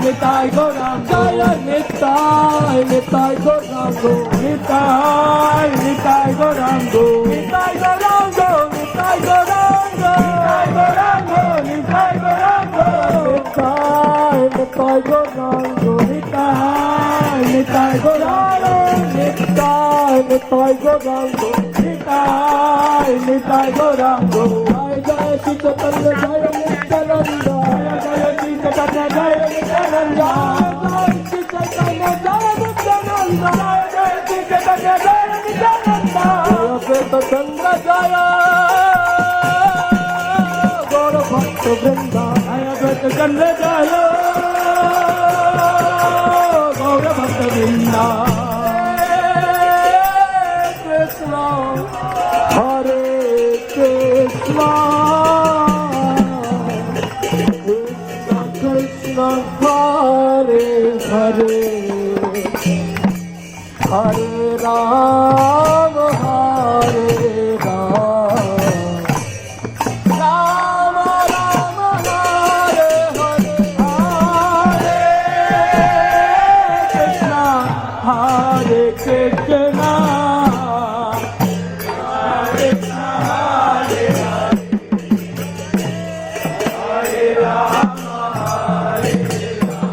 নিতাই গৌরাঙ্গ জয় নিতাই নিতাই গৌরাঙ্গ নিতাই নিতাই গৌরাঙ্গ নিতাই গৌরাঙ্গ নিতাই গৌরাঙ্গ নিতাই গৌরাঙ্গ নিতাই নিতাই গৌরাঙ্গ নিতাই নিতাই গৌরাঙ্গ নিতাই নিতাই গৌরাঙ্গ নিতাই নিতাই গৌরাঙ্গ জয় জয় শ্রী চৈতন্য জয় নিত্যানন্দ জয় শ্রী চৈতন্য জয় নিত্যানন্দ জয় শ্রী চৈতন্য জয় নিত্যানন্দ জয় শ্রী চৈতন্য জয় নিত্যানন্দ চন্দ্র জয় গৌর ভক্ত বৃন্দ জয় চন্দ্র জয় গৌর ভক্ত বৃন্দ কৃষ্ণ হরে কৃষ্ণ কৃষ্ণ হরে হরে হরে রাম